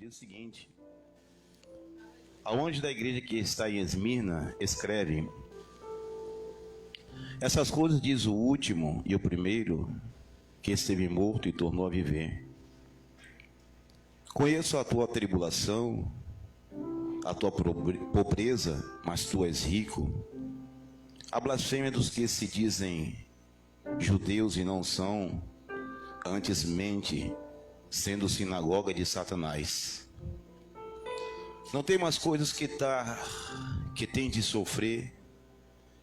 diz o seguinte: aonde da igreja que está em Esmirna, escreve: essas coisas diz o último e o primeiro, que esteve morto e tornou a viver. Conheço a tua tribulação, a tua pobreza, mas tu és rico. A blasfêmia dos que se dizem judeus e não são, antes mente, sendo sinagoga de Satanás. Não tem mais coisas que tem de sofrer,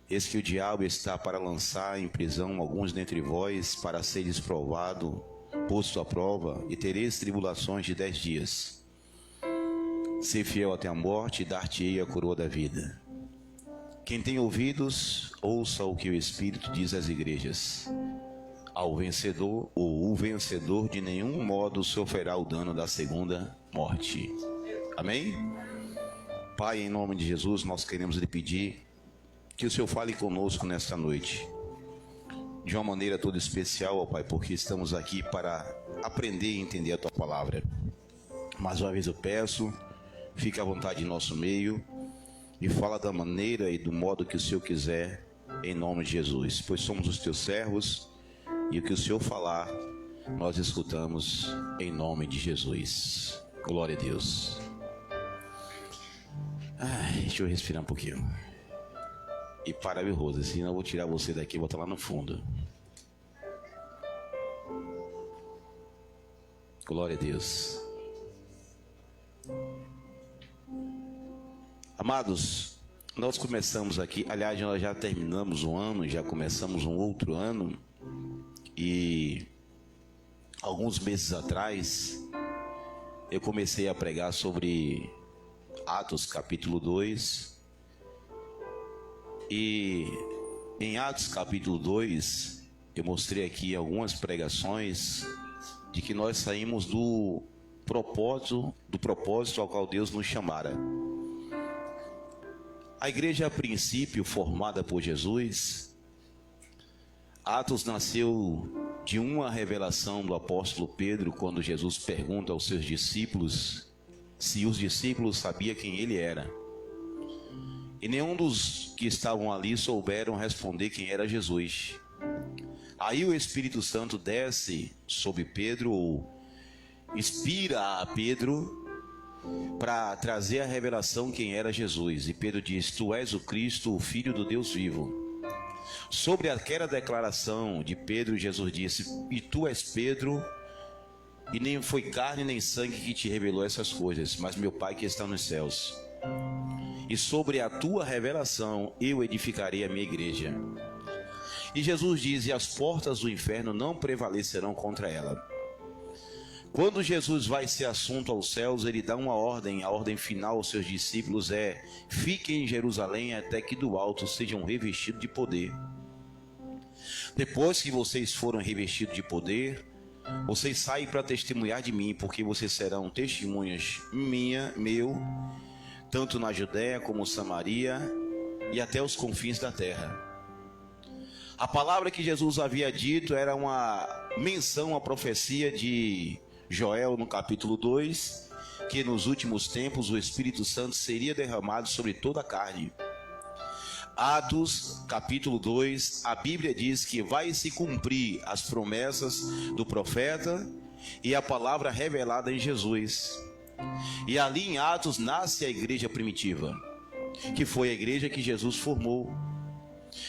eis que o diabo está para lançar em prisão alguns dentre vós, para seres provado, posto à prova, e tereis tribulações de 10 dias. Ser fiel até a morte, e dar-te-ei a coroa da vida. Quem tem ouvidos, ouça o que o Espírito diz às igrejas. Ao vencedor, ou o vencedor, de nenhum modo sofrerá o dano da segunda morte. Amém? Pai, em nome de Jesus, nós queremos lhe pedir que o Senhor fale conosco nesta noite, de uma maneira toda especial, ó Pai, porque estamos aqui para aprender e entender a Tua Palavra. Mais uma vez eu peço, fique à vontade em nosso meio, e fala da maneira e do modo que o Senhor quiser, em nome de Jesus, pois somos os Teus servos, e o que o Senhor falar, nós escutamos em nome de Jesus. Glória a Deus. Deixa eu respirar um pouquinho. E para, viu, Rosa, senão eu vou tirar você daqui e botar lá no fundo. Glória a Deus. Amados, nós começamos aqui, aliás, nós já terminamos um ano, já começamos um outro ano, e alguns meses atrás eu comecei a pregar sobre Atos capítulo 2, e em Atos capítulo 2 eu mostrei aqui algumas pregações de que nós saímos do propósito ao qual Deus nos chamara. A igreja, a princípio, formada por Jesus, Atos nasceu de uma revelação do apóstolo Pedro, quando Jesus pergunta aos seus discípulos se os discípulos sabiam quem ele era. E nenhum dos que estavam ali souberam responder quem era Jesus. Aí o Espírito Santo desce sobre Pedro, ou inspira a Pedro, para trazer a revelação quem era Jesus. E Pedro diz: tu és o Cristo, o Filho do Deus vivo. Sobre aquela declaração de Pedro, Jesus disse: e tu és Pedro, e nem foi carne nem sangue que te revelou essas coisas, mas meu Pai que está nos céus. E sobre a tua revelação eu edificarei a minha igreja. E Jesus diz: e as portas do inferno não prevalecerão contra ela. Quando Jesus vai ser assunto aos céus, ele dá uma ordem. A ordem final aos seus discípulos é: fiquem em Jerusalém até que do alto sejam revestidos de poder. Depois que vocês foram revestidos de poder, vocês saem para testemunhar de mim, porque vocês serão testemunhas meu, tanto na Judéia como Samaria e até os confins da terra. A palavra que Jesus havia dito era uma menção à profecia de Joel no capítulo 2, que nos últimos tempos o Espírito Santo seria derramado sobre toda a carne. Atos capítulo 2, a Bíblia diz que vai se cumprir as promessas do profeta e a palavra revelada em Jesus. E ali em Atos nasce a igreja primitiva, que foi a igreja que Jesus formou.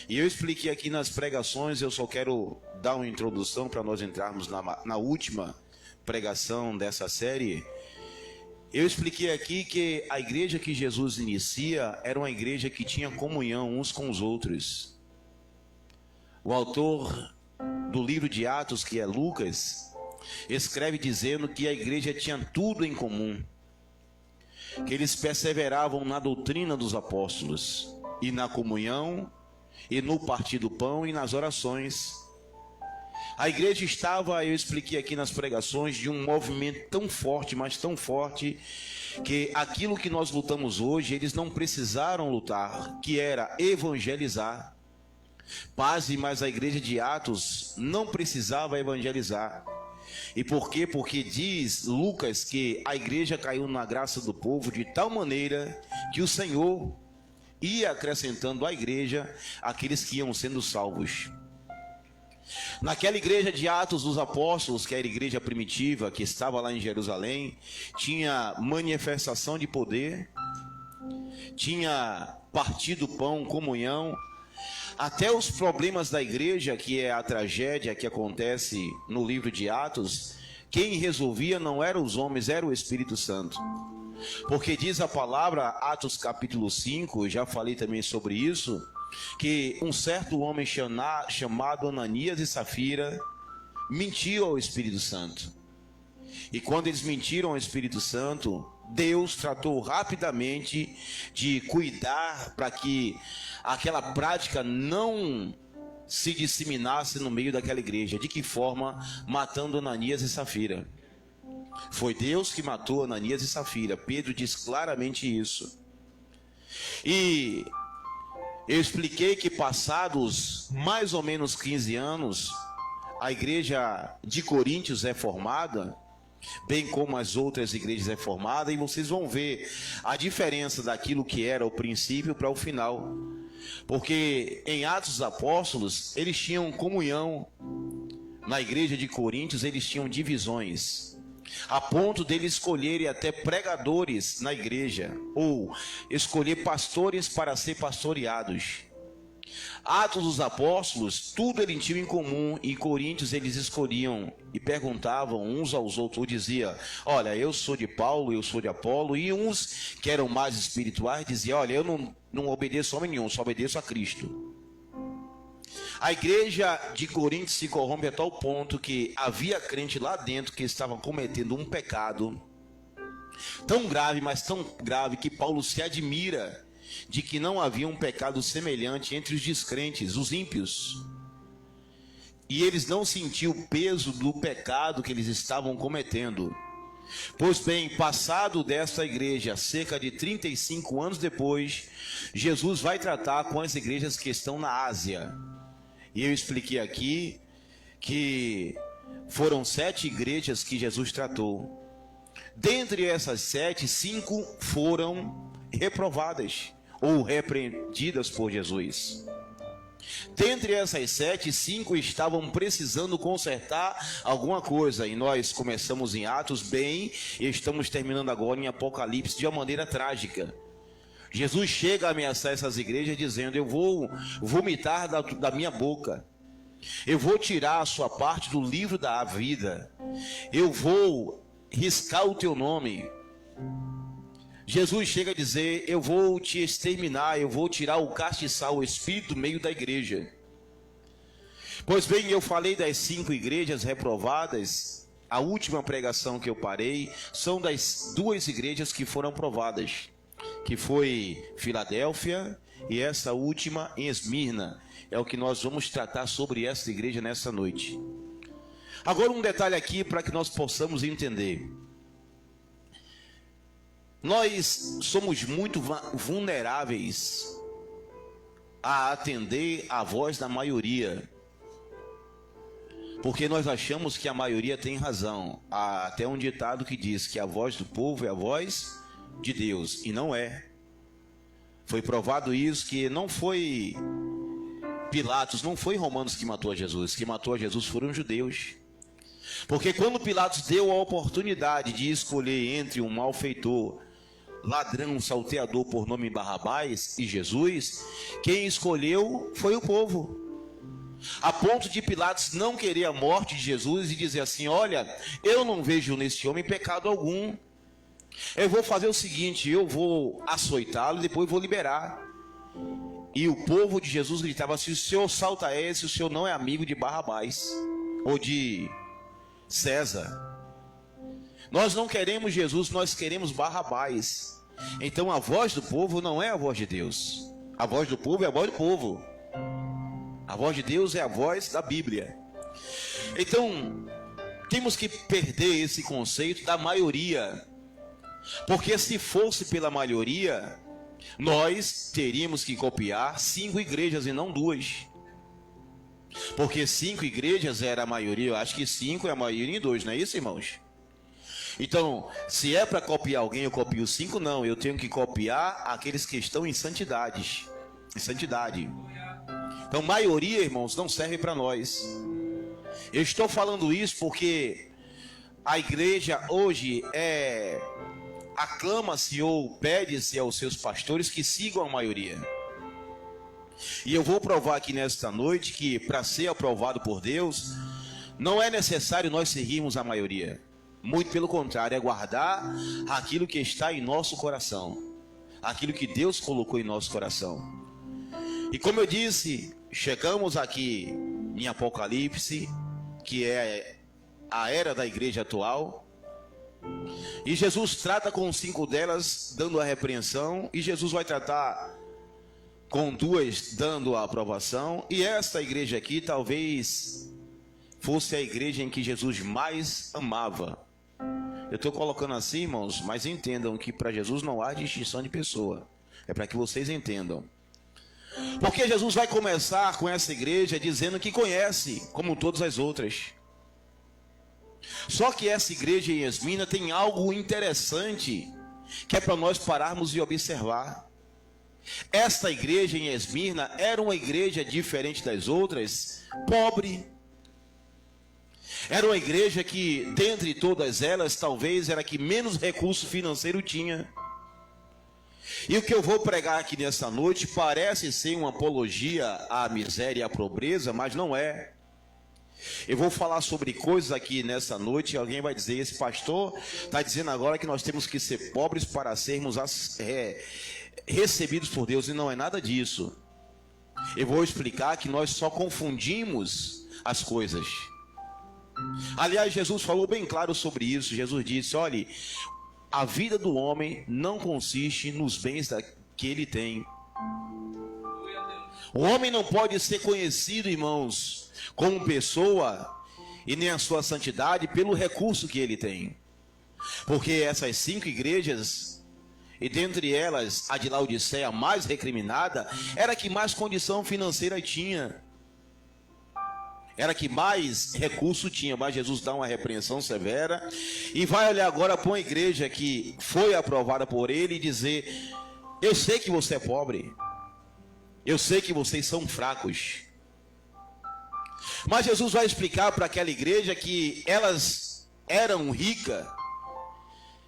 E eu expliquei aqui nas pregações, eu só quero dar uma introdução para nós entrarmos na última pregação dessa série. Eu expliquei aqui que a igreja que Jesus inicia era uma igreja que tinha comunhão uns com os outros. O autor do livro de Atos, que é Lucas, escreve dizendo que a igreja tinha tudo em comum, que eles perseveravam na doutrina dos apóstolos, e na comunhão, e no partir do pão, e nas orações. A igreja estava, eu expliquei aqui nas pregações, de um movimento tão forte, mas tão forte, que aquilo que nós lutamos hoje, eles não precisaram lutar, que era evangelizar. Pasme, mas a igreja de Atos não precisava evangelizar. E por quê? Porque diz Lucas que a igreja caiu na graça do povo de tal maneira que o Senhor ia acrescentando à igreja aqueles que iam sendo salvos. Naquela igreja de Atos dos Apóstolos, que era a igreja primitiva, que estava lá em Jerusalém, tinha manifestação de poder, tinha partido pão, comunhão, até os problemas da igreja, que é a tragédia que acontece no livro de Atos, quem resolvia não eram os homens, era o Espírito Santo. Porque diz a palavra, Atos capítulo 5, já falei também sobre isso, que um certo homem chamado Ananias e Safira mentiu ao Espírito Santo. E quando eles mentiram ao Espírito Santo, Deus tratou rapidamente de cuidar para que aquela prática não se disseminasse no meio daquela igreja. De que forma? Matando Ananias e Safira. Foi Deus que matou Ananias e Safira. Pedro diz claramente isso. E eu expliquei que passados mais ou menos 15 anos, a igreja de Coríntios é formada, bem como as outras igrejas é formada, e vocês vão ver a diferença daquilo que era o princípio para o final. Porque em Atos dos Apóstolos, eles tinham comunhão. Na igreja de Coríntios, eles tinham divisões, a ponto deles escolherem até pregadores na igreja, ou escolher pastores para ser pastoreados. Atos dos Apóstolos, tudo eles tinham em comum. Em Coríntios eles escolhiam e perguntavam uns aos outros, ou dizia: olha, eu sou de Paulo, eu sou de Apolo. E uns que eram mais espirituais diziam: olha, eu não obedeço a homem nenhum, só obedeço a Cristo. A igreja de Coríntios se corrompe a tal ponto que havia crente lá dentro que estavam cometendo um pecado tão grave, mas tão grave, que Paulo se admira de que não havia um pecado semelhante entre os descrentes, os ímpios. E eles não sentiam o peso do pecado que eles estavam cometendo. Pois bem, passado desta igreja, cerca de 35 anos depois, Jesus vai tratar com as igrejas que estão na Ásia. E eu expliquei aqui que foram 7 igrejas que Jesus tratou. Dentre essas 7, 5 foram reprovadas ou repreendidas por Jesus. Dentre essas 7, 5 estavam precisando consertar alguma coisa. E nós começamos em Atos bem e estamos terminando agora em Apocalipse de uma maneira trágica. Jesus chega a ameaçar essas igrejas dizendo: eu vou vomitar da minha boca, eu vou tirar a sua parte do livro da vida, eu vou riscar o teu nome. Jesus chega a dizer: eu vou te exterminar, eu vou tirar o castiçal, o espírito do meio da igreja. Pois bem, eu falei das 5 igrejas reprovadas. A última pregação que eu parei são das 2 igrejas que foram provadas, que foi Filadélfia e essa última em Esmirna. É o que nós vamos tratar sobre essa igreja nessa noite. Agora um detalhe aqui para que nós possamos entender. Nós somos muito vulneráveis a atender a voz da maioria, porque nós achamos que a maioria tem razão. Há até um ditado que diz que a voz do povo é a voz de Deus, e não é. Foi provado isso, que não foi Pilatos, não foi Romanos que matou a Jesus. Quem matou a Jesus foram os judeus. Porque quando Pilatos deu a oportunidade de escolher entre um malfeitor, ladrão, salteador por nome Barrabás, e Jesus, quem escolheu foi o povo. A ponto de Pilatos não querer a morte de Jesus e dizer assim: olha, eu não vejo nesse homem pecado algum. Eu vou fazer o seguinte, eu vou açoitá-lo e depois vou liberar. E o povo de Jesus gritava: se o senhor salta esse, o senhor não é amigo de Barrabás ou de César. Nós não queremos Jesus, nós queremos Barrabás. Então a voz do povo não é a voz de Deus. A voz do povo é a voz do povo. A voz de Deus é a voz da Bíblia. Então temos que perder esse conceito da maioria, porque se fosse pela maioria, nós teríamos que copiar 5 igrejas e não 2. Porque 5 igrejas era a maioria, eu acho que 5 é a maioria em 2, não é isso, irmãos? Então, se é para copiar alguém, eu copio 5, não, eu tenho que copiar aqueles que estão em santidade. Em santidade. Então, maioria, irmãos, não serve para nós. Eu estou falando isso porque a igreja hoje aclama-se ou pede-se aos seus pastores que sigam a maioria. E eu vou provar aqui nesta noite que para ser aprovado por Deus, não é necessário nós seguirmos a maioria. Muito pelo contrário, é guardar aquilo que está em nosso coração, aquilo que Deus colocou em nosso coração. E como eu disse, chegamos aqui em Apocalipse, que é a era da igreja atual, e Jesus trata com 5 delas, dando a repreensão, e Jesus vai tratar com 2, dando a aprovação. E esta igreja aqui talvez fosse a igreja em que Jesus mais amava. Eu estou colocando assim, irmãos, mas entendam que para Jesus não há distinção de pessoa. É para que vocês entendam. Porque Jesus vai começar com essa igreja dizendo que conhece, como todas as outras. Só que essa igreja em Esmirna tem algo interessante, que é para nós pararmos e observar. Esta igreja em Esmirna era uma igreja diferente das outras, pobre. Era uma igreja que, dentre todas elas, talvez era a que menos recurso financeiro tinha. E o que eu vou pregar aqui nessa noite parece ser uma apologia à miséria e à pobreza, mas não é. Eu vou falar sobre coisas aqui nessa noite e alguém vai dizer: esse pastor está dizendo agora que nós temos que ser pobres para sermos recebidos por Deus, e não é nada disso. Eu vou explicar que nós só confundimos as coisas. Aliás, Jesus falou bem claro sobre isso. Jesus disse: olhe, a vida do homem não consiste nos bens que ele tem. O homem não pode ser conhecido, irmãos, como pessoa, e nem a sua santidade, pelo recurso que ele tem. Porque essas 5 igrejas, e dentre elas a de Laodiceia, mais recriminada, era a que mais condição financeira tinha, era a que mais recurso tinha. Mas Jesus dá uma repreensão severa e vai olhar agora para uma igreja que foi aprovada por ele e dizer: eu sei que você é pobre, eu sei que vocês são fracos. Mas Jesus vai explicar para aquela igreja que elas eram ricas,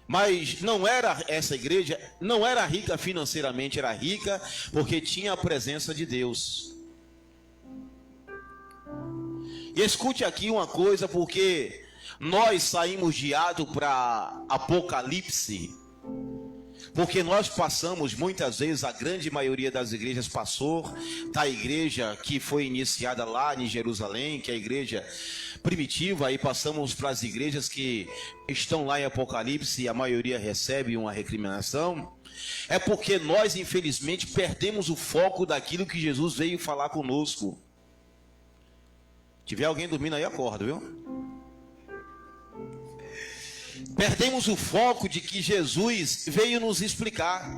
mas não era, essa igreja não era rica financeiramente, era rica porque tinha a presença de Deus. E escute aqui uma coisa, porque nós saímos de Atos para Apocalipse, porque nós passamos muitas vezes, a grande maioria das igrejas passou da igreja que foi iniciada lá em Jerusalém, que é a igreja primitiva, aí passamos para as igrejas que estão lá em Apocalipse e a maioria recebe uma recriminação. É porque nós, infelizmente, perdemos o foco daquilo que Jesus veio falar conosco. Se tiver alguém dormindo aí, acorda, viu? Perdemos o foco de que Jesus veio nos explicar.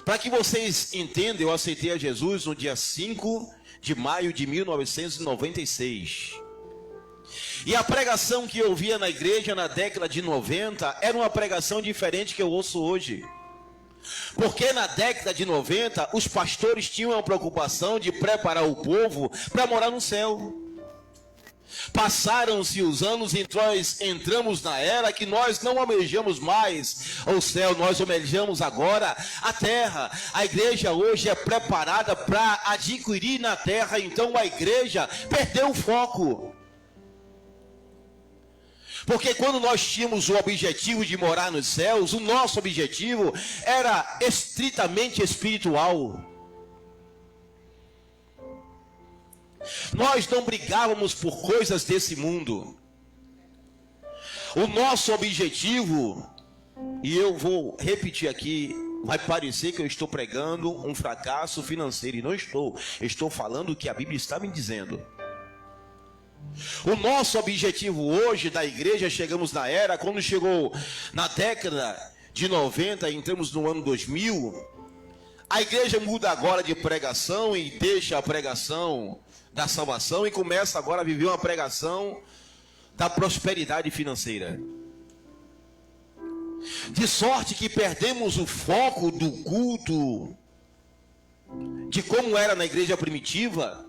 Para que vocês entendam, eu aceitei a Jesus no dia 5 de maio de 1996. E a pregação que eu via na igreja na década de 90 era uma pregação diferente que eu ouço hoje. Porque na década de 90 os pastores tinham a preocupação de preparar o povo para morar no céu. Passaram-se os anos e nós entramos na era que nós não almejamos mais o céu, nós almejamos agora a terra. A igreja hoje é preparada para adquirir na terra, então a igreja perdeu o foco. Porque quando nós tínhamos o objetivo de morar nos céus, o nosso objetivo era estritamente espiritual. Nós não brigávamos por coisas desse mundo. O nosso objetivo, e eu vou repetir aqui, vai parecer que eu estou pregando um fracasso financeiro, e não estou. Eu estou falando o que a Bíblia está me dizendo. O nosso objetivo hoje da igreja, chegamos na era, quando chegou na década de 90, entramos no ano 2000, A igreja muda agora de pregação e deixa a pregação da salvação e começa agora a viver uma pregação da prosperidade financeira. De sorte que perdemos o foco do culto, de como era na igreja primitiva,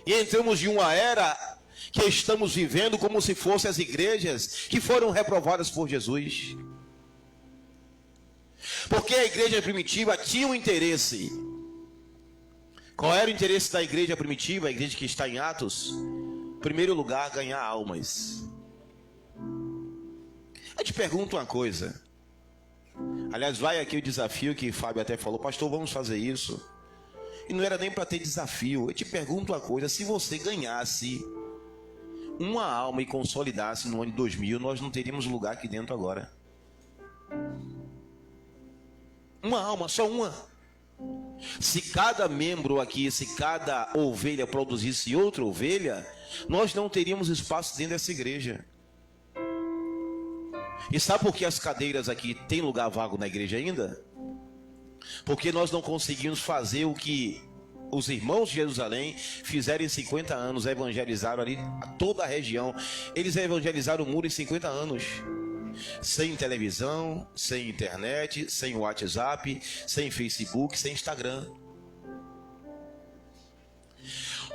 e entramos em uma era que estamos vivendo como se fossem as igrejas que foram reprovadas por Jesus. Porque a igreja primitiva tinha um interesse. Qual era o interesse da igreja primitiva, a igreja que está em Atos? Em primeiro lugar, ganhar almas. Eu te pergunto uma coisa. Aliás, vai aqui o desafio que Fábio até falou: pastor, vamos fazer isso. E não era nem para ter desafio. Eu te pergunto uma coisa: se você ganhasse uma alma e consolidasse no ano de 2000, nós não teríamos lugar aqui dentro agora. Uma alma, só uma. Se cada membro aqui, se cada ovelha produzisse outra ovelha, nós não teríamos espaço dentro dessa igreja. E sabe por que as cadeiras aqui têm lugar vago na igreja ainda? Porque nós não conseguimos fazer o que os irmãos de Jerusalém fizeram em 50 anos, evangelizaram ali toda a região. Eles evangelizaram o mundo em 50 anos. Sem televisão, sem internet, sem WhatsApp, sem Facebook, sem Instagram.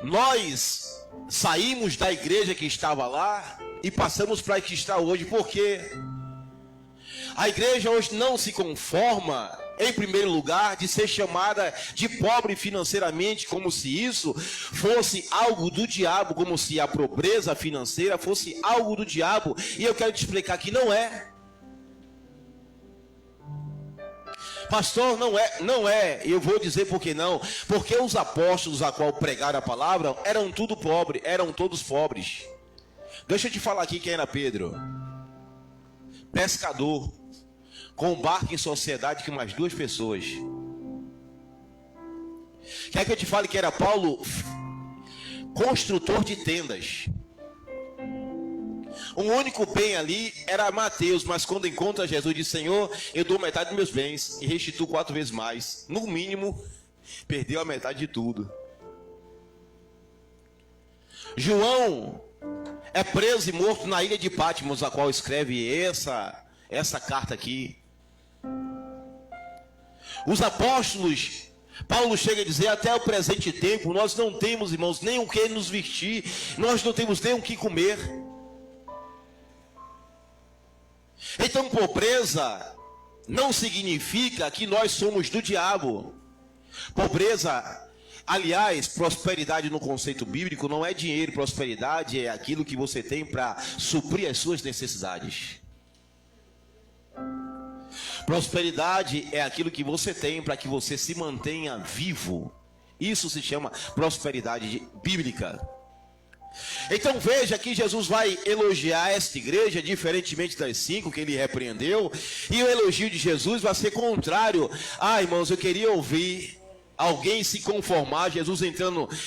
Nós saímos da igreja que estava lá e passamos para a que está hoje. Por quê? A igreja hoje não se conforma, em primeiro lugar, de ser chamada de pobre financeiramente, como se isso fosse algo do diabo, como se a pobreza financeira fosse algo do diabo. E eu quero te explicar que não é. Pastor, não é. Eu vou dizer por que não. Porque os apóstolos a qual pregaram a palavra eram tudo pobre, eram todos pobres. Deixa eu te falar aqui quem era Pedro. Pescador, com um barco em sociedade com mais 2 pessoas. Quer que eu te fale que era Paulo? Construtor de tendas. O único bem ali era Mateus, mas quando encontra Jesus, diz: Senhor, eu dou metade dos meus bens e restituo 4 vezes mais. No mínimo, perdeu a metade de tudo. João é preso e morto na ilha de Patmos, a qual escreve essa carta aqui. Os apóstolos, Paulo chega a dizer: até o presente tempo nós não temos, irmãos, nem o que nos vestir, nós não temos nem o que comer. Então, pobreza não significa que nós somos do diabo. Pobreza, aliás, prosperidade no conceito bíblico não é dinheiro. Prosperidade é aquilo que você tem para suprir as suas necessidades. Prosperidade é aquilo que você tem para que você se mantenha vivo. Isso se chama prosperidade bíblica. Então veja que Jesus vai elogiar esta igreja, diferentemente das 5 que ele repreendeu. E o elogio de Jesus vai ser contrário. Irmãos, eu queria ouvir alguém se conformar, Jesus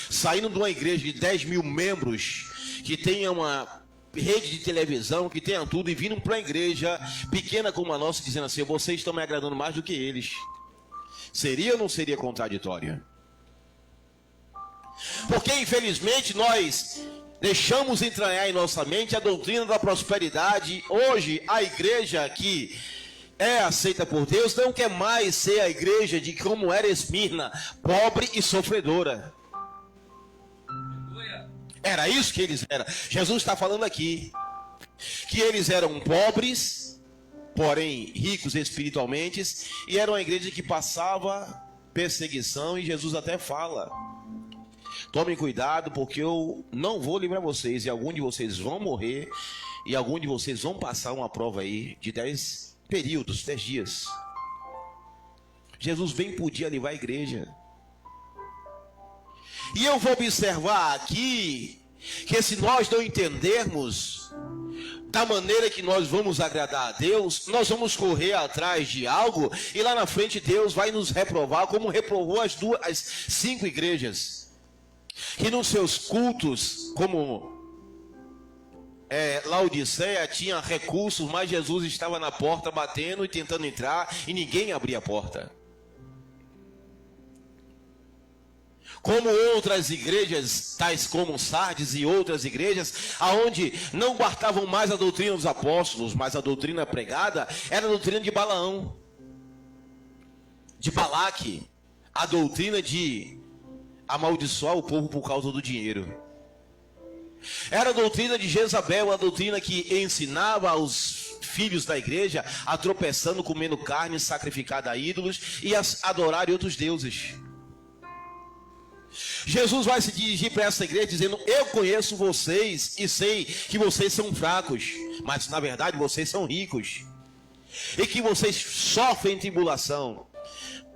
saindo de uma igreja de 10 mil membros, que tenha uma rede de televisão, que tenha tudo, e vindo para uma igreja pequena como a nossa, dizendo assim: vocês estão me agradando mais do que eles. Seria ou não seria contraditório? Porque infelizmente nós deixamos entranhar em nossa mente a doutrina da prosperidade. Hoje a igreja que é aceita por Deus não quer mais ser a igreja de como era Esmirna, pobre e sofredora. Era isso que eles eram. Jesus está falando aqui que eles eram pobres, porém ricos espiritualmente, e era uma igreja que passava perseguição. E Jesus até fala: tomem cuidado, porque eu não vou livrar vocês, e algum de vocês vão morrer, e algum de vocês vão passar uma prova aí de 10 períodos, 10 dias. Jesus bem podia livrar a igreja. E eu vou observar aqui que se nós não entendermos da maneira que nós vamos agradar a Deus, nós vamos correr atrás de algo, e lá na frente Deus vai nos reprovar, como reprovou as 5 igrejas, que nos seus cultos, como Laodiceia, tinha recursos, mas Jesus estava na porta batendo e tentando entrar, e ninguém abria a porta. como outras igrejas, tais como Sardes e outras igrejas, aonde não guardavam mais a doutrina dos apóstolos, mas a doutrina pregada era a doutrina de Balaão, de Balaque, a doutrina de amaldiçoar o povo por causa do dinheiro. Era a doutrina de Jezabel, a doutrina que ensinava aos filhos da igreja a tropeçando, comendo carne sacrificada a ídolos e a adorarem outros deuses. Jesus vai se dirigir para essa igreja dizendo: eu conheço vocês e sei que vocês são fracos, mas na verdade vocês são ricos, e que vocês sofrem tribulação.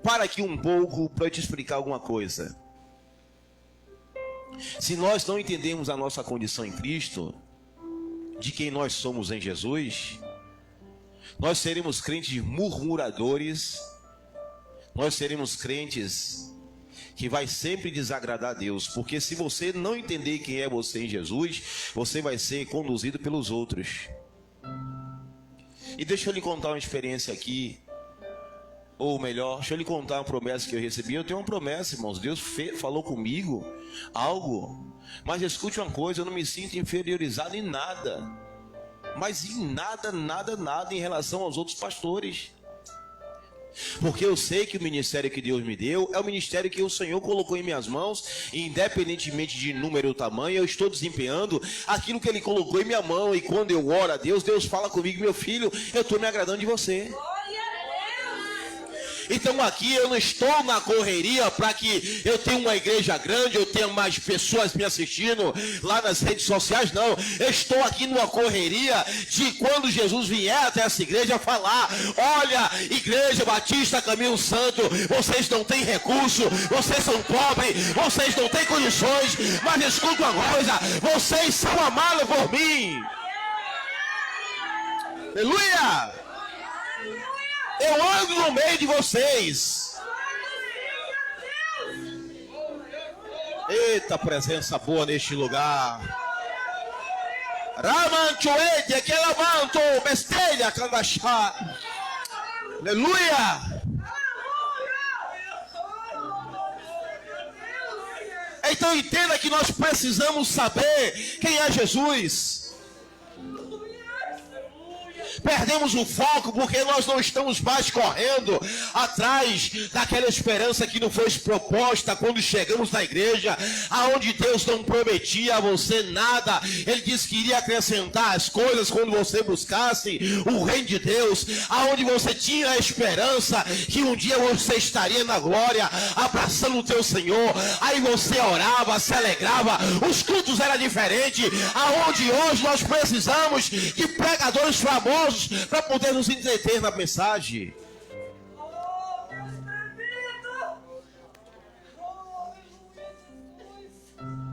Para aqui um pouco para eu te explicar alguma coisa. Se nós não entendemos a nossa condição em Cristo, de quem nós somos em Jesus, nós seremos crentes murmuradores, nós seremos crentes que vai sempre desagradar a Deus, porque se você não entender quem é você em Jesus, você vai ser conduzido pelos outros. E deixa eu lhe contar uma experiência aqui, ou melhor, deixa eu lhe contar uma promessa que eu recebi. Eu tenho uma promessa, irmãos, Deus falou comigo algo, mas escute uma coisa, eu não me sinto inferiorizado em nada, mas em nada em relação aos outros pastores. Porque eu sei que o ministério que Deus me deu é o ministério que o Senhor colocou em minhas mãos, e independentemente de número ou tamanho, eu estou desempenhando aquilo que Ele colocou em minha mão. E quando eu oro a Deus, Deus fala comigo: meu filho, eu estou me agradando de você. Então aqui eu não estou na correria para que eu tenha uma igreja grande, eu tenha mais pessoas me assistindo lá nas redes sociais, não. Eu estou aqui numa correria de quando Jesus vier até essa igreja falar: olha, Igreja Batista Caminho Santo, vocês não têm recurso, vocês são pobres, vocês não têm condições, mas escuta uma coisa, vocês são amados por mim. Aleluia! Eu ando no meio de vocês. Eita, presença boa neste lugar. Ramanchoete, aquele manto, bestelha, candachá. Aleluia. Então entenda que nós precisamos saber quem é Jesus. Perdemos o foco porque nós não estamos mais correndo atrás daquela esperança que nos foi proposta quando chegamos na igreja, aonde Deus não prometia a você nada. Ele disse que iria acrescentar as coisas quando você buscasse o reino de Deus, aonde você tinha a esperança que um dia você estaria na glória, abraçando o teu Senhor. Aí você orava, se alegrava, os cultos eram diferentes, aonde hoje nós precisamos de pregadores famosos para poder nos entreter na mensagem.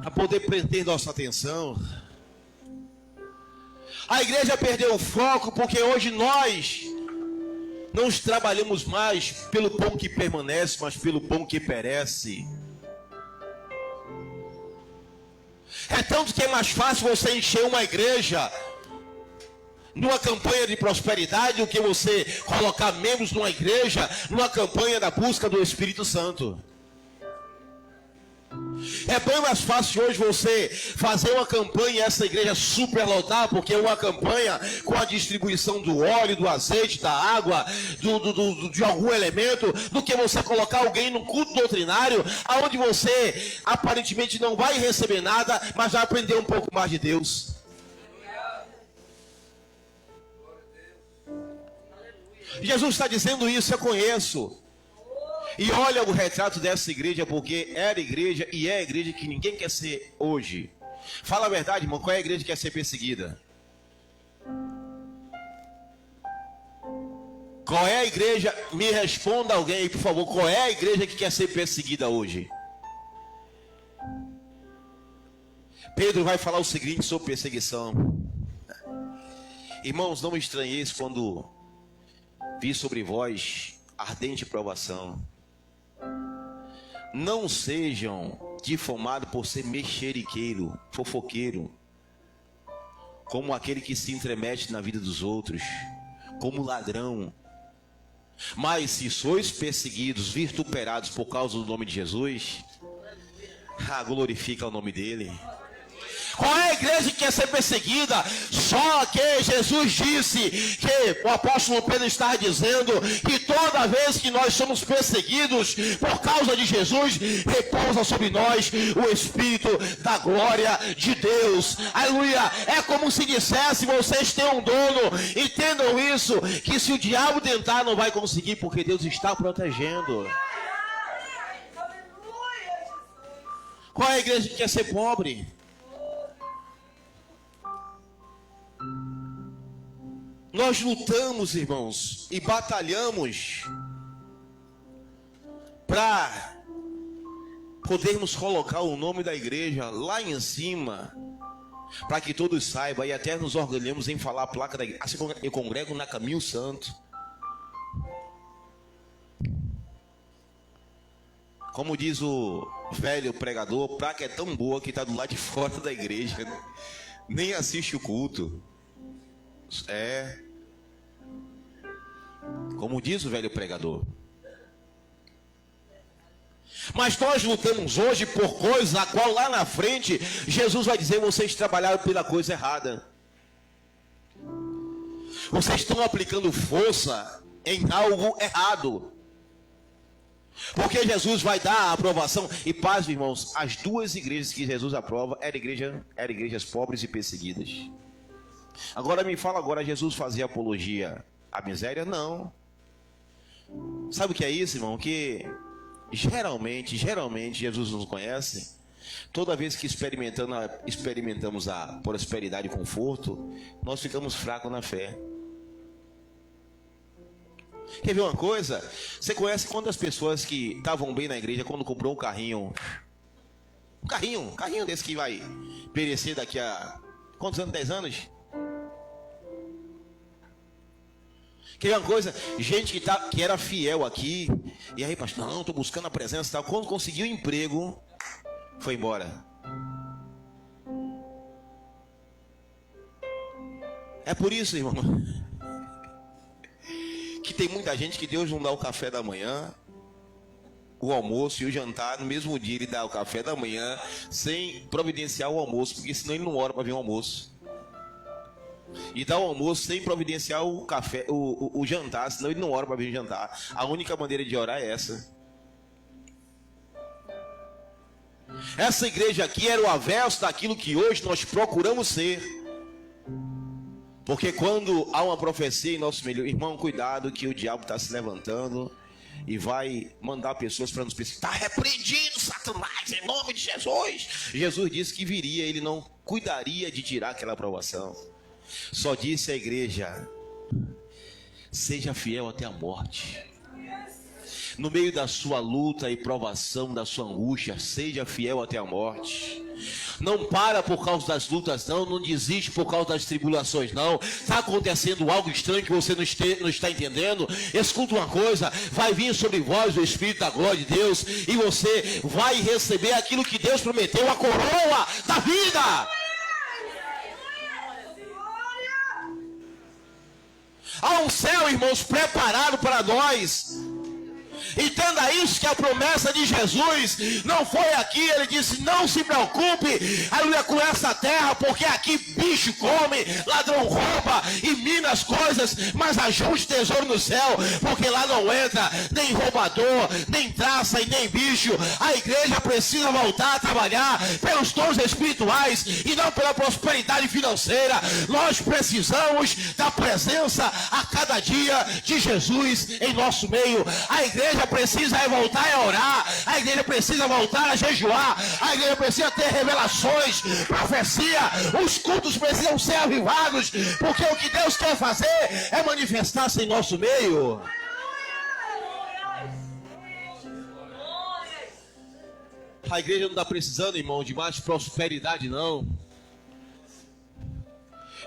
Para poder prender nossa atenção. A igreja perdeu o foco porque hoje nós não trabalhamos mais pelo pão que permanece, mas pelo pão que perece. É tanto que é mais fácil você encher uma igreja numa campanha de prosperidade do que você colocar membros numa igreja numa campanha da busca do Espírito Santo. É bem mais fácil hoje você fazer uma campanha e essa igreja superlotar, porque é uma campanha com a distribuição do óleo, do azeite, da água, de algum elemento, do que você colocar alguém no culto doutrinário, aonde você aparentemente não vai receber nada, mas vai aprender um pouco mais de Deus. Jesus está dizendo isso, eu conheço. E olha o retrato dessa igreja, porque era igreja e é a igreja que ninguém quer ser hoje. Fala a verdade, irmão, qual é a igreja que quer ser perseguida? Qual é a igreja? Me responda alguém aí, por favor, qual é a igreja que quer ser perseguida hoje? Pedro vai falar o seguinte sobre perseguição. Irmãos, não me estranheis quando vi sobre vós ardente provação. Não sejam difamados por ser mexeriqueiro, fofoqueiro, como aquele que se intromete na vida dos outros, como ladrão. Mas se sois perseguidos, vituperados por causa do nome de Jesus, Ah, glorifica o nome dele. Qual é a igreja que quer ser perseguida? Só que Jesus disse, que o apóstolo Pedro está dizendo, que toda vez que nós somos perseguidos por causa de Jesus, repousa sobre nós o Espírito da glória de Deus. Aleluia! É como se dissesse, vocês têm um dono, entendam isso, que se o diabo tentar não vai conseguir, porque Deus está protegendo. Qual é a igreja que quer ser pobre? Nós lutamos, irmãos, e batalhamos para podermos colocar o nome da igreja lá em cima, para que todos saibam, e até nos orgulhamos em falar a placa da igreja. Assim, eu congrego na Caminho Santo. Como diz o velho pregador, a placa é tão boa que está do lado de fora da igreja, nem assiste o culto. Como diz o velho pregador. Mas nós lutamos hoje por coisas a qual lá na frente Jesus vai dizer: vocês trabalharam pela coisa errada. Vocês estão aplicando força em algo errado. Porque Jesus vai dar a aprovação. E paz, irmãos, as duas igrejas que Jesus aprova eram igrejas pobres e perseguidas. Agora me fala, Jesus fazia apologia à miséria? Não. Sabe o que é isso, irmão? Que geralmente Jesus nos conhece. Toda vez que experimentamos a prosperidade e conforto, nós ficamos fracos na fé. Quer ver uma coisa? Você conhece quantas pessoas que estavam bem na igreja quando comprou um carrinho? Um carrinho desse que vai perecer daqui a quantos anos? 10 anos? Quer ver uma coisa? Gente que era fiel aqui, e aí, pastor, não, estou buscando a presença e tal. Quando conseguiu um emprego, foi embora. É por isso, irmão, que tem muita gente que Deus não dá o café da manhã, o almoço e o jantar. No mesmo dia ele dá o café da manhã sem providenciar o almoço, porque senão ele não ora para vir o almoço. E dá o almoço sem providenciar o café, o jantar, senão ele não ora para vir o jantar. A única maneira de orar é essa. Essa igreja aqui era o avesso daquilo que hoje nós procuramos ser. Porque quando há uma profecia em nosso meio, irmão, cuidado que o diabo está se levantando e vai mandar pessoas para nos perseguir. Está repreendido, Satanás, em nome de Jesus. Jesus disse que viria, ele não cuidaria de tirar aquela aprovação. Só disse à igreja: seja fiel até a morte. No meio da sua luta e provação, da sua angústia, seja fiel até a morte. Não para por causa das lutas, não desiste por causa das tribulações, não. Está acontecendo algo estranho que você não está entendendo? Escuta uma coisa: vai vir sobre vós o Espírito da glória de Deus, e você vai receber aquilo que Deus prometeu, a coroa da vida. Há um céu, irmãos, preparado para nós. Entenda isso, que a promessa de Jesus não foi aqui. Ele disse: não se preocupe, aleluia, com essa terra, porque aqui bicho come, ladrão rouba e mina as coisas, mas ajunte tesouro no céu, porque lá não entra nem roubador, nem traça e nem bicho. A igreja precisa voltar a trabalhar pelos dons espirituais e não pela prosperidade financeira. Nós precisamos da presença a cada dia de Jesus em nosso meio. A igreja precisa voltar a orar, a igreja precisa voltar a jejuar, a igreja precisa ter revelações, profecia, os cultos precisam ser avivados, porque o que Deus quer fazer é manifestar-se em nosso meio. A igreja não está precisando, irmão, de mais prosperidade, não.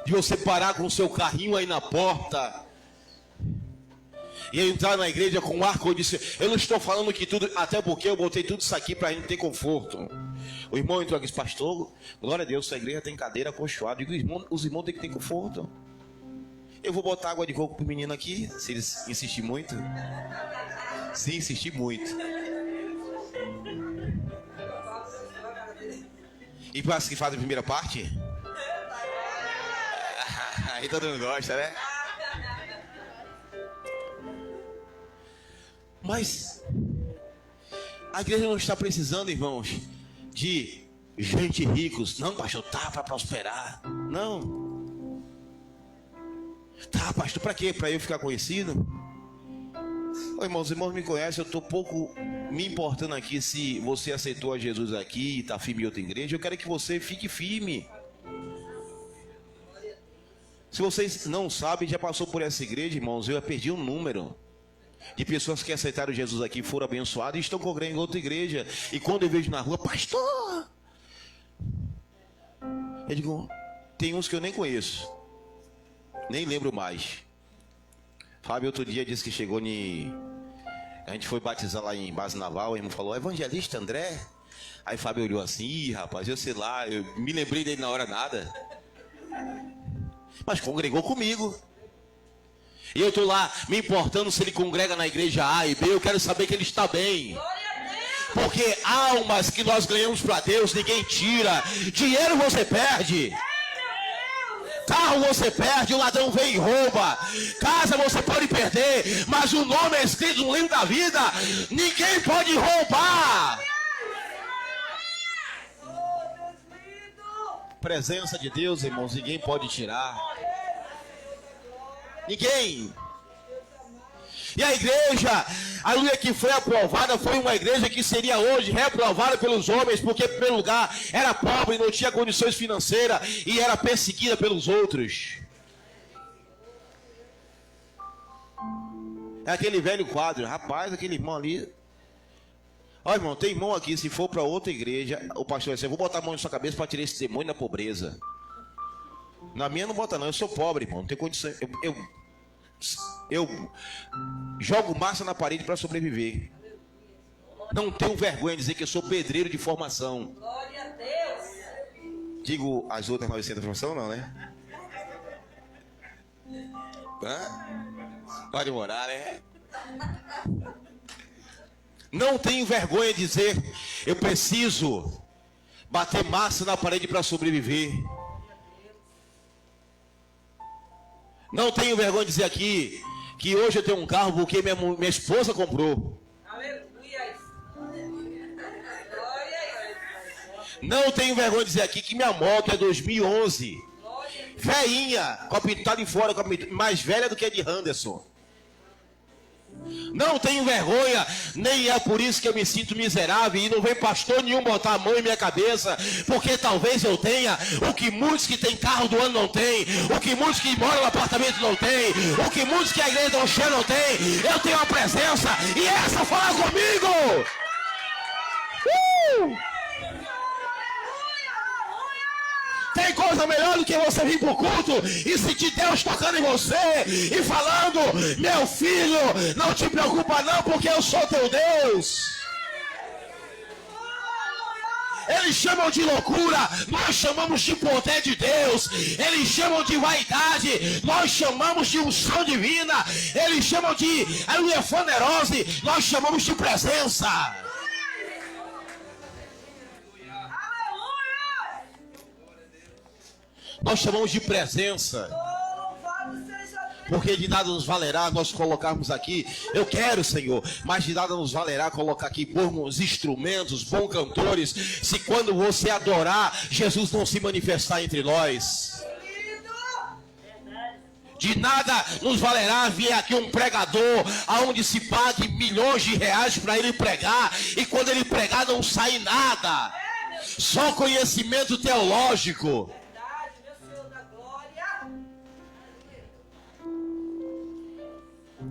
De você parar com o seu carrinho aí na porta e entrar na igreja com ar-condicionado. Eu não estou falando que tudo, até porque eu botei tudo isso aqui para a gente ter conforto. O irmão entrou aqui e disse: pastor, glória a Deus, sua igreja tem cadeira acolchoada. Eu digo: os irmãos têm que ter conforto. Eu vou botar água de coco pro menino aqui, se eles insistirem muito. Se insistir muito. E para as que fazem a primeira parte? Aí todo mundo gosta, né? Mas a igreja não está precisando, irmãos, de gente ricos. Não, pastor, tá para prosperar. Não. Tá, pastor, para quê? Para eu ficar conhecido? Ô, irmãos, os irmãos me conhecem, eu estou pouco me importando aqui se você aceitou a Jesus aqui e está firme em outra igreja. Eu quero que você fique firme. Se vocês não sabem, já passou por essa igreja, irmãos, eu já perdi um número de pessoas que aceitaram Jesus aqui, foram abençoadas e estão congregando em outra igreja. E quando eu vejo na rua, pastor, eu digo, tem uns que eu nem conheço, nem lembro mais. Fábio outro dia disse que chegou a gente foi batizar lá em Base Naval, o irmão falou, evangelista André? Aí Fábio olhou assim, ih, rapaz, eu sei lá, eu me lembrei dele na hora nada. Mas congregou comigo. E eu estou lá me importando se ele congrega na igreja A e B, eu quero saber que ele está bem. Porque almas que nós ganhamos para Deus, ninguém tira. Dinheiro você perde. Carro você perde, o ladrão vem e rouba. Casa você pode perder, mas o nome é escrito no livro da vida. Ninguém pode roubar. Presença de Deus, irmãos, ninguém pode tirar. Ninguém. E a igreja, aleluia, que foi aprovada, foi uma igreja que seria hoje reprovada pelos homens, porque em primeiro lugar era pobre, não tinha condições financeiras e era perseguida pelos outros. É aquele velho quadro, rapaz, aquele irmão ali. Ó, irmão, tem irmão aqui, se for para outra igreja, o pastor vai dizer, eu vou botar a mão na sua cabeça para tirar esse demônio da pobreza. Na minha não bota não, eu sou pobre, irmão, não tenho condições. Eu jogo massa na parede para sobreviver. Não tenho vergonha de dizer que eu sou pedreiro de formação. Glória a Deus. Digo as outras 900 de formação, não, né? Pode morar, né? Não tenho vergonha de dizer, eu preciso bater massa na parede para sobreviver. Não tenho vergonha de dizer aqui que hoje eu tenho um carro porque minha esposa comprou. Não tenho vergonha de dizer aqui que minha moto é 2011. Veinha, com a pintada em fora, mais velha do que a de Henderson. Não tenho vergonha, nem é por isso que eu me sinto miserável e não vem pastor nenhum botar a mão em minha cabeça, porque talvez eu tenha o que muitos que tem carro do ano não tem, o que muitos que moram no apartamento não tem, o que muitos que a igreja do cheio não tem. Eu tenho uma presença e essa fala comigo. Tem coisa melhor do que você vir para o culto e sentir Deus tocando em você e falando, meu filho, não te preocupa não, porque eu sou teu Deus. Eles chamam de loucura, nós chamamos de poder de Deus. Eles chamam de vaidade, nós chamamos de unção divina. Eles chamam de fanerose, nós chamamos de presença. Nós chamamos de presença. Porque de nada nos valerá nós colocarmos aqui, eu quero, Senhor, mas de nada nos valerá colocar aqui bons instrumentos, bons cantores, se quando você adorar, Jesus não se manifestar entre nós. De nada nos valerá vir aqui um pregador, aonde se pague milhões de reais para ele pregar, e quando ele pregar não sai nada, só conhecimento teológico.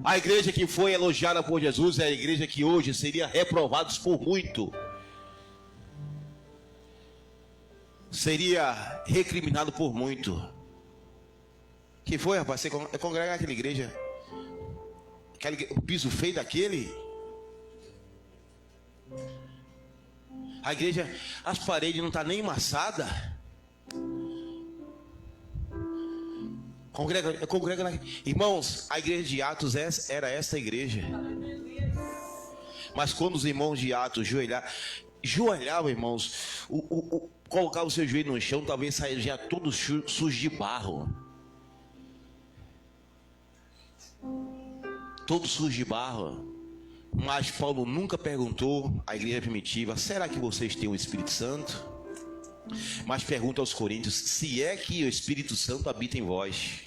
A igreja que foi elogiada por Jesus é a igreja que hoje seria reprovada por muito. Seria recriminado por muito. Que foi, rapaz? Você congregar aquela igreja? O piso feio daquele? A igreja, as paredes não estão nem amassadas. Congrega na... Irmãos, a igreja de Atos era essa igreja. Mas quando os irmãos de Atos joelhavam, irmãos, colocava o seu joelho no chão, talvez saia já todo sujo de barro. Todo sujo de barro. Mas Paulo nunca perguntou à igreja primitiva: será que vocês têm o Espírito Santo? Mas pergunta aos coríntios: se é que o Espírito Santo habita em vós.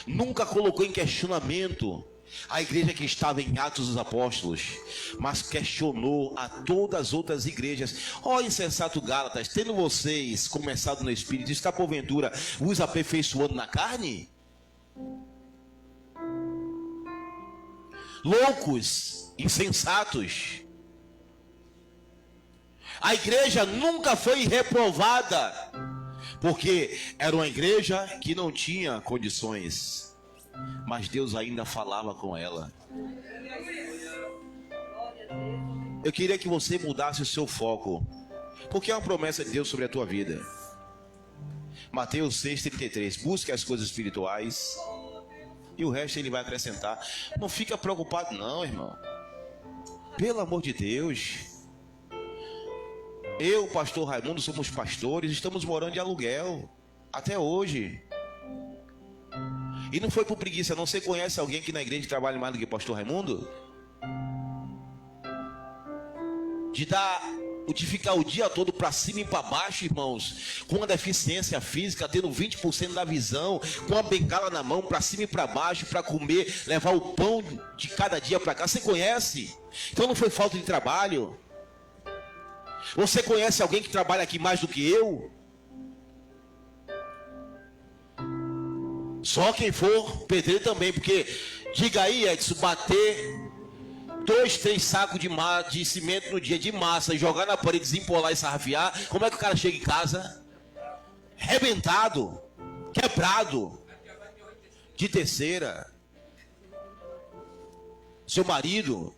Nunca colocou em questionamento a igreja que estava em Atos dos Apóstolos, mas questionou a todas as outras igrejas. Ó insensato Gálatas, tendo vocês começado no Espírito, está porventura vos aperfeiçoando na carne? Loucos, insensatos. A igreja nunca foi reprovada, porque era uma igreja que não tinha condições, mas Deus ainda falava com ela. Eu queria que você mudasse o seu foco, porque é uma promessa de Deus sobre a tua vida. Mateus 6,33: busque as coisas espirituais e o resto ele vai acrescentar. Não fica preocupado não, irmão. Pelo amor de Deus. Eu, pastor Raimundo, somos pastores, estamos morando de aluguel até hoje. E não foi por preguiça, não. Você conhece alguém que na igreja trabalha mais do que o pastor Raimundo? De ficar o dia todo para cima e para baixo, irmãos, com uma deficiência física, tendo 20% da visão, com a bengala na mão, para cima e para baixo, para comer, levar o pão de cada dia para cá. Você conhece? Então não foi falta de trabalho. Você conhece alguém que trabalha aqui mais do que eu? Só quem for pedreiro também, porque diga aí, Edson, bater 2, 3 sacos de cimento no dia de massa e jogar na parede, desempolar e sarrafiar, como é que o cara chega em casa? Rebentado, quebrado, de terceira. Seu marido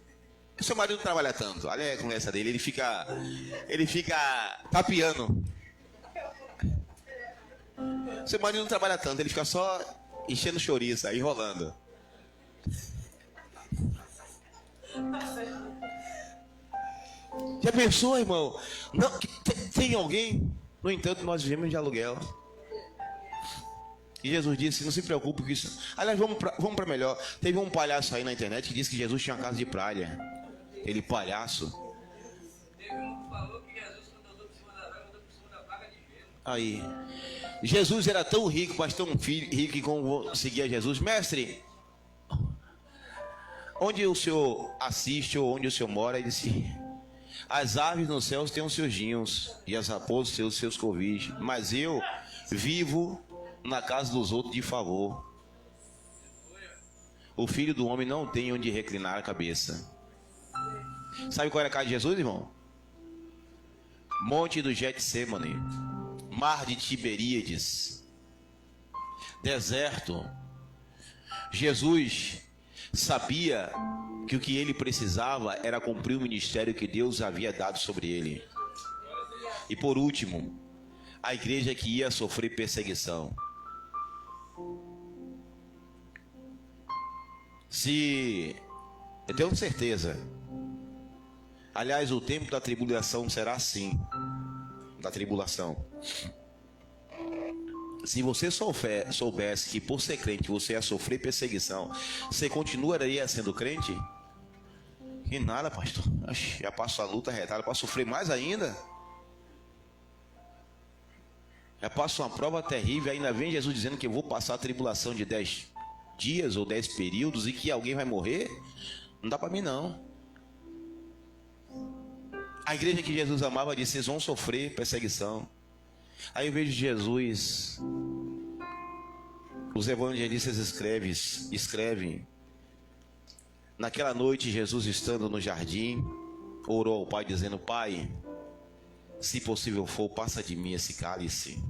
não trabalha tanto. Olha a conversa dele, ele fica tapeando. Seu marido não trabalha tanto, ele fica só enchendo chouriça, enrolando. Já pensou, irmão? Não, tem alguém? No entanto, nós vivemos de aluguel. E Jesus disse: não se preocupe com isso. Aliás, vamos para melhor. Teve um palhaço aí na internet que disse que Jesus tinha uma casa de praia. Ele palhaço. Aí, Jesus era tão rico, mas tão rico que conseguia Jesus. Mestre, onde o senhor assiste ou onde o senhor mora? Ele disse: as aves nos céus têm os seus ninhos e as raposas têm os seus covis, mas eu vivo na casa dos outros de favor. O filho do homem não tem onde reclinar a cabeça. Sabe qual era a casa de Jesus, irmão? Monte do Getsemane, mar de Tiberíades, deserto. Jesus sabia que o que ele precisava era cumprir o ministério que Deus havia dado sobre ele. E por último, a igreja que ia sofrer perseguição. Eu tenho certeza. Aliás, o tempo da tribulação será assim. Da tribulação. Se você soubesse que por ser crente você ia sofrer perseguição, você continuaria sendo crente? Que nada, pastor. Já passo a luta retada para sofrer mais ainda. Já passo uma prova terrível, ainda vem Jesus dizendo que eu vou passar a tribulação de 10 dias ou 10 períodos e que alguém vai morrer? Não dá para mim não. A igreja que Jesus amava disse: vocês vão sofrer perseguição. Aí eu vejo Jesus, os evangelistas escrevem. Naquela noite, Jesus estando no jardim, orou ao Pai dizendo: Pai, se possível for, passa de mim esse cálice.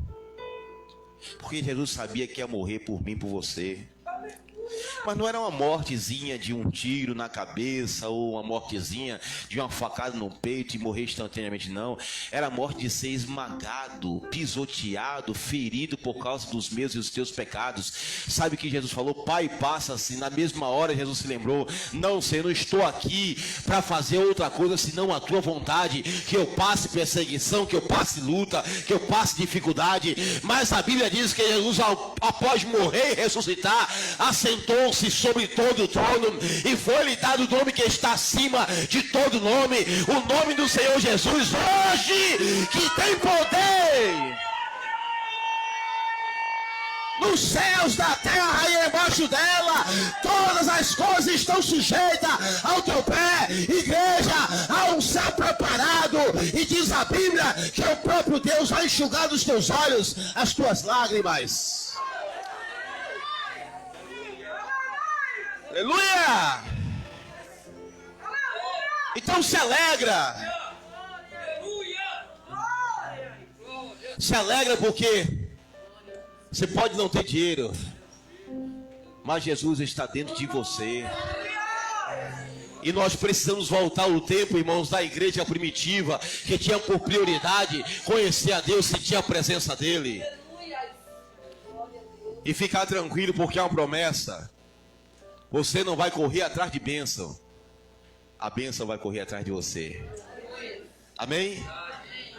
Porque Jesus sabia que ia morrer por mim, por você. Mas não era uma mortezinha de um tiro na cabeça ou uma mortezinha de uma facada no peito e morrer instantaneamente, não. Era a morte de ser esmagado, pisoteado, ferido por causa dos meus e dos teus pecados. Sabe o que Jesus falou? Pai, passa-se. Na mesma hora Jesus se lembrou: não, Senhor, não estou aqui para fazer outra coisa senão a tua vontade, que eu passe perseguição, que eu passe luta, que eu passe dificuldade. Mas a Bíblia diz que Jesus, após morrer e ressuscitar, assentou-se sobre todo o trono e foi-lhe dado o nome que está acima de todo nome, o nome do Senhor Jesus, hoje, que tem poder nos céus, da terra e embaixo dela. Todas as coisas estão sujeitas ao teu pé. Igreja, há um céu preparado, e diz a Bíblia que o próprio Deus vai enxugar dos teus olhos as tuas lágrimas. Aleluia! Então se alegra. Se alegra porque você pode não ter dinheiro, mas Jesus está dentro de você. E nós precisamos voltar ao tempo, irmãos, da igreja primitiva, que tinha por prioridade conhecer a Deus, sentir a presença dEle. E ficar tranquilo, porque é uma promessa. Você não vai correr atrás de bênção, a bênção vai correr atrás de você. Amém?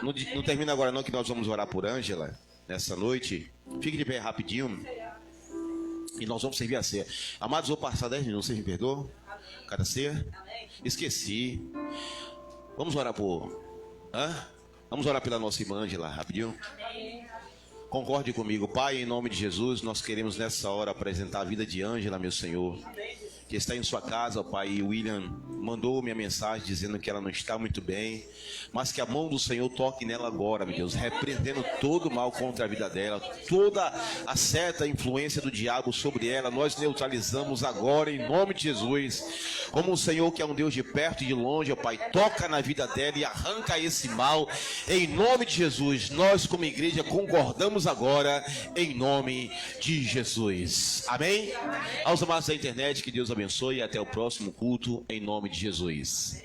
Não termina agora não, que nós vamos orar por Ângela nessa noite. Fique de pé rapidinho e nós vamos servir a ceia. Amados, vou passar 10 minutos, vocês me perdoam? Cada ceia? Esqueci. Vamos orar por... Vamos orar pela nossa irmã Ângela rapidinho. Concorde comigo. Pai, em nome de Jesus, nós queremos nessa hora apresentar a vida de Ângela, meu Senhor, que está em sua casa, Pai. E William mandou minha mensagem dizendo que ela não está muito bem, mas que a mão do Senhor toque nela agora, meu Deus, repreendendo todo o mal contra a vida dela, toda a certa influência do diabo sobre ela, nós neutralizamos agora em nome de Jesus. Como o Senhor, que é um Deus de perto e de longe, ó Pai, toca na vida dela e arranca esse mal em nome de Jesus. Nós como igreja concordamos agora em nome de Jesus. Amém? Aos amados da internet, que Deus abençoe e até o próximo culto em nome de Jesus.